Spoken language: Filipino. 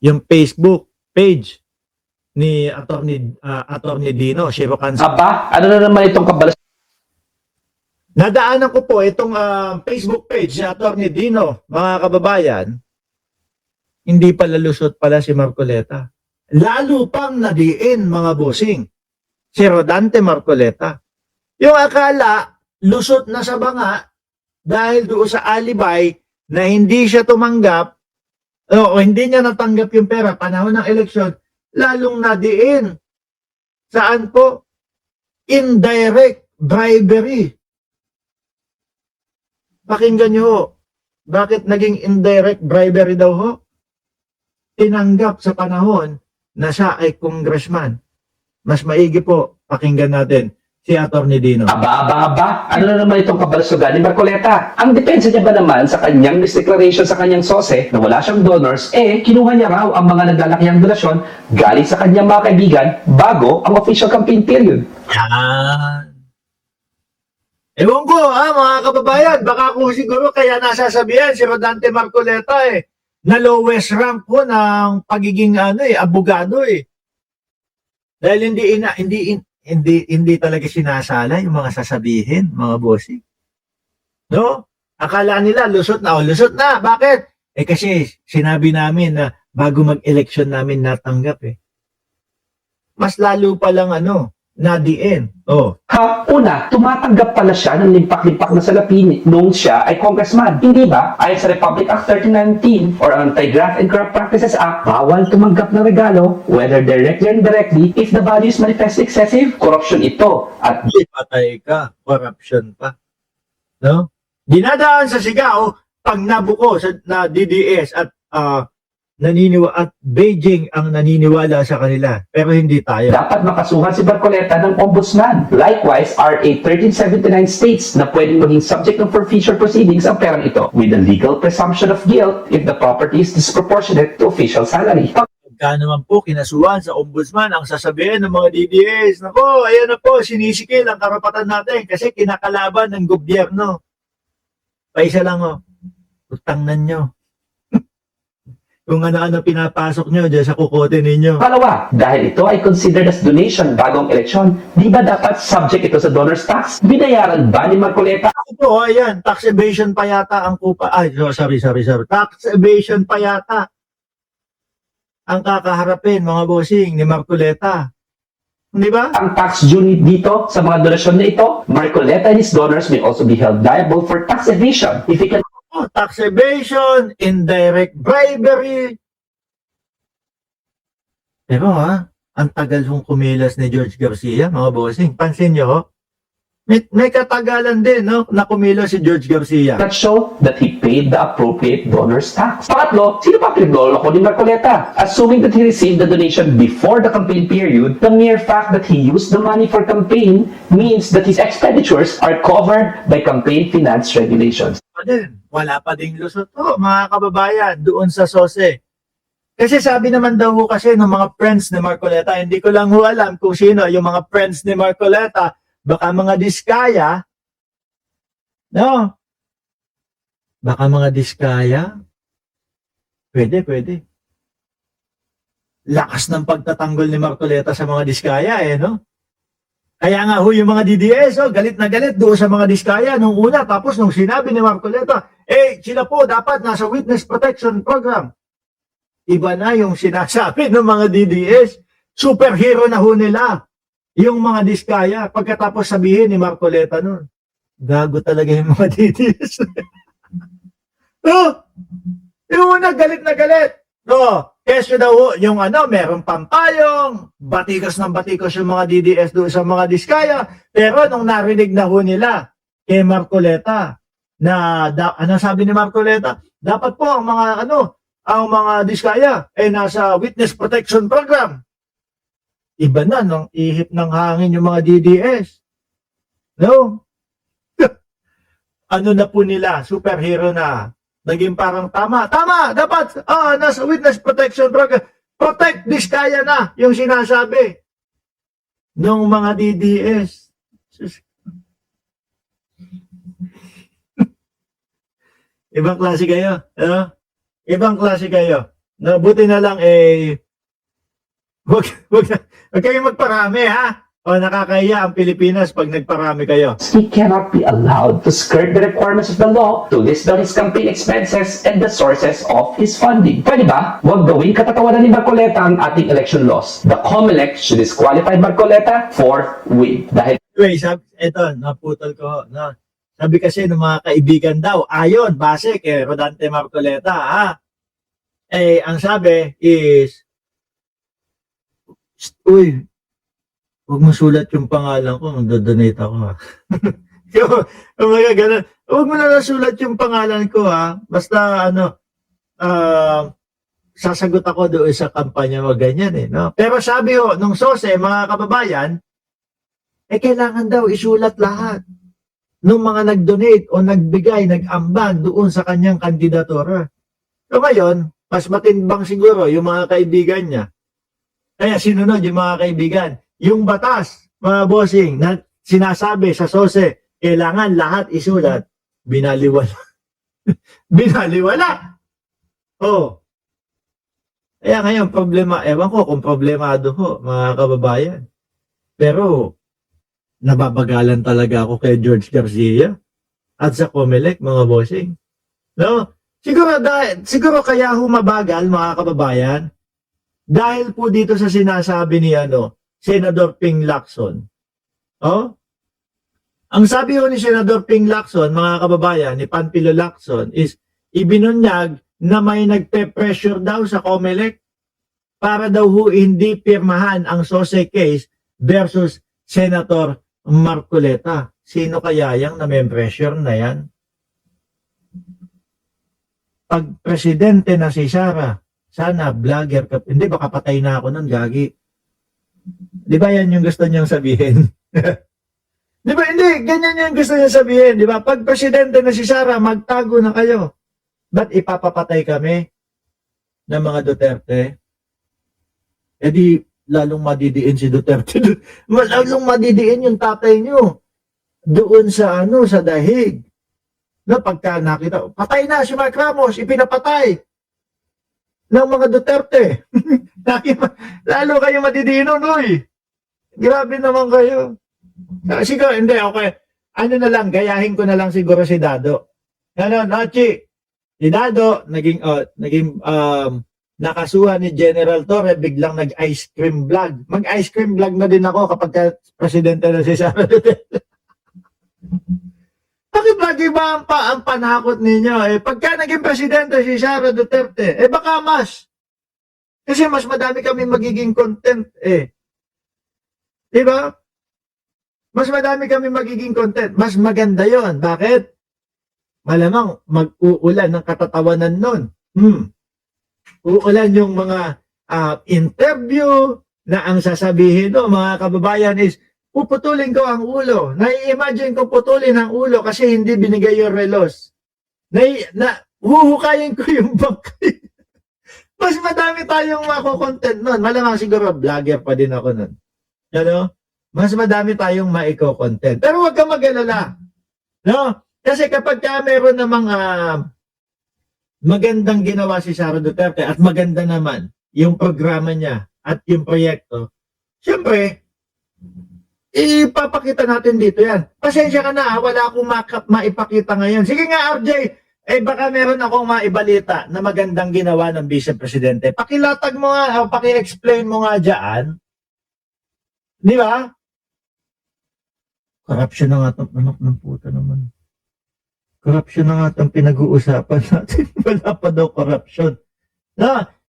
yung Facebook page ni Attorney Dino Shirokan. Aba, ano na naman itong kabalas? Nadaanan ko po itong Facebook page ni Attorney Dino, mga kababayan. Hindi pala lusot pala si Marcoleta. Lalo pang nadiin, mga bossing, si Rodante Marcoleta. Yung akala, lusot na sa banga dahil doon sa alibay na hindi siya tumanggap o hindi niya natanggap yung pera panahon ng eleksyon, lalong nadiin. Saan po? Indirect bribery. Pakinggan nyo ho. Bakit naging indirect bribery daw ho? Tinanggap sa panahon na siya ay congressman. Mas maigi po, pakinggan natin si Attorney Dino. Aba, ano na naman itong kabalusugan ni Marcoleta? Ang depensa niya ba naman sa kanyang misdeclaration sa kanyang sose na wala siyang donors, kinuha niya raw ang mga naglalakihang donasyon galing sa kanyang mga kaibigan bago ang official campaign period. Yan. Ewan ko mga kababayan, baka kung siguro kaya nasasabihan si Rodante Marcoleta na lowest rank po ng pagiging abogado Dahil hindi talaga sinasala yung mga sasabihin, mga bossing. No? Akala nila lusot na. Bakit? Kasi sinabi namin na bago mag-election namin natanggap Mas lalo pa lang nadiin. Una, tumatanggap pala siya ng limpak-limpak na salapi noong siya ay congressman. Hindi ba? Ayon sa Republic Act 1319 or Anti-Graft and Corrupt Practices Act, bawal tumanggap ng regalo, whether directly or indirectly, if the value is manifestly excessive. Corruption ito. At patay ka, corruption pa. No? Dinadaan sa sigaw pag nabuko na DDS at Beijing ang naniniwala sa kanila, pero hindi tayo. dapat makasuhan si Marcoleta ng ombudsman. Likewise, RA 1379 states na pwedeng maging subject ng forfeiture proceedings ang perang ito with a legal presumption of guilt if the property is disproportionate to official salary. Pagka naman po kinasuhan sa ombudsman ang sasabihin ng mga DDS, nako, ayan na po, sinisikil ang karapatan natin kasi kinakalaban ng gobyerno. Paisa lang utangnan nyo. Kung ano-ano pinapasok nyo dyan sa kukote ninyo. Pangalawa, dahil ito ay considered as donation bagong eleksyon, di ba dapat subject ito sa donor's tax? Binayaran ba ni Marcoleta? Oo, ayan, tax evasion pa yata ang kupa. Ay, sorry. Tax evasion pa yata ang kakaharapin, mga bossing, ni Marcoleta. Di ba? Ang tax due dito sa mga donasyon na ito, Marcoleta and his donors may also be held liable for tax evasion if he can Tax evasion, indirect bribery. Pero ang tagal hong kumilos ni George Garcia, mga bossing. Pansin nyo, may katagalan din, na kumilos si George Garcia. not show that he paid the appropriate donor's tax. Pangatlo, sino pa pinagloloko ni Marcoleta? Assuming that he received the donation before the campaign period, the mere fact that he used the money for campaign means that his expenditures are covered by campaign finance regulations. Wala pa ding lusot mga kababayan, doon sa SOSE. Kasi sabi naman daw kasi ng mga friends ni Marcoleta, hindi ko lang alam kung sino yung mga friends ni Marcoleta, baka mga diskaya, no? Baka mga diskaya, pwede. Lakas ng pagtatanggol ni Marcoleta sa mga diskaya no? Kaya nga yung mga DDS, galit na galit doon sa mga diskaya nung una. Tapos nung sinabi ni Marcoleta, sila po dapat nasa Witness Protection Program. Iba na yung sinasabi ng mga DDS. Superhero na nila yung mga diskaya. Pagkatapos sabihin ni Marcoleta nun, gago talaga yung mga DDS. Yung una galit na galit. Kesyo daw yung meron pampayong, batikos ng batikos yung mga DDS doon sa mga diskaya. Pero nung narinig na nila kay Marcoleta, na ano sabi ni Marcoleta, dapat po ang mga diskaya nasa Witness Protection Program. Iba na nung ihip ng hangin yung mga DDS. No? Ano na po nila, superhero na. Naging parang tama, dapat nasa Witness Protection Program, protect diskaya na yung sinasabi ng mga DDS. Ibang klase kayo, Ibang klase kayo. Na buti na lang wag kayong magparami ha. O nakakahiya ang Pilipinas pag nagparami kayo. He cannot be allowed to skirt the requirements of the law to list down his campaign expenses and the sources of his funding. Pwede ba? Huwag gawing katatawanan ni Marcoleta ang ating election laws. The COMELEC should disqualify Marcoleta forthwith. Dahil Anyway, eto, naputol ko. No? Sabi kasi ng mga kaibigan daw, ayon, base kay Rodante Marcoleta, ha? Ang sabi is, uy, huwag mo sulat yung pangalan ko, magdodonate ako, ha? Yung mga ganun. Huwag mo na nasulat yung pangalan ko, ha? Basta, sasagot ako doon sa kampanya mo, ganyan, no? Pero sabi ho, nung SOSE, mga kababayan, kailangan daw isulat lahat ng mga nag-donate o nagbigay, nag-ambag doon sa kanyang kandidatura. So ngayon, mas matimbang siguro yung mga kaibigan niya. Kaya sinunod yung mga kaibigan. Yung batas, mga bossing, na sinasabi sa SOSE, kailangan lahat isulat, binaliwala. Binaliwala. Oh. Kaya ngayon, ewan ko kung problemado ho, mga kababayan. Pero, nababagalan talaga ako kay George Garcia at sa COMELEC, mga bossing. No? Siguro kaya humabagal, mga kababayan, dahil po dito sa sinasabi ni Senador Ping Lacson. Oh? Ang sabi ho ni Senador Ping Lacson, mga kababayan, ni Panfilo Lacson, is ibinunyag na may nagpe-pressure daw sa COMELEC para daw ho hindi pirmahan ang SOSE case versus Senator Marcoleta. Sino kaya yang na-pressure na yan? Pag presidente na si Sara, sana vlogger ka. Hindi, baka patay na ako nun, gagi. Di ba yan yung gusto niyang sabihin? Di ba? Hindi, ganyan yung gusto niyang sabihin. Di ba? Pag presidente na si Sara, magtago na kayo. Ba't ipapapatay kami ng mga Duterte? E di, lalong madidiin si Duterte. Lalong madidiin yung tatay niyo. Doon sa sa dahig. Na pagka nakita, patay na si Mark Ramos, ipinapatay ng mga Duterte. Lalo kayo madidiin nun, uy. Grabe naman kayo. Siguro, hindi, okay. Ano na lang, gayahin ko na lang siguro si Dado. Nachi, si Dado, naging nakasuhan ni General Torre, biglang nag-ice cream vlog. Mag-ice cream vlog na din ako kapag presidente na si Sara Duterte. Bakit lagi ba ang panakot ninyo? Pagka naging presidente si Sara Duterte, baka mas. Kasi mas madami kami magiging content, Diba? Mas madami kami magiging content. Mas maganda yon. Bakit? Malamang mag-uulan ng katatawanan nun. Uulan yung mga interview na ang sasabihin mga kababayan is, puputulin ko ang ulo. Nai-imagine ko putulin ang ulo kasi hindi binigay yung relos. Huhukayin ko yung bangkay. Mas madami tayong mako-content nun. Malamang siguro vlogger pa din ako nun. Mas madami tayong maiko-content. Pero huwag kang mag-alala. No? Kasi kapag meron namang magandang ginawa si Sara Duterte at maganda naman yung programa niya at yung proyekto, siyempre, ipapakita natin dito yan. Pasensya ka na, wala akong maipakita ngayon. Sige nga, RJ, baka meron akong maibalita na magandang ginawa ng Vice Presidente. Pakilatag mo nga, paki-explain mo nga dyan. Di ba? Corruption na nga itong anak ng puta naman. Corruption na nga itong pinag-uusapan natin. Wala pa daw corruption. Na,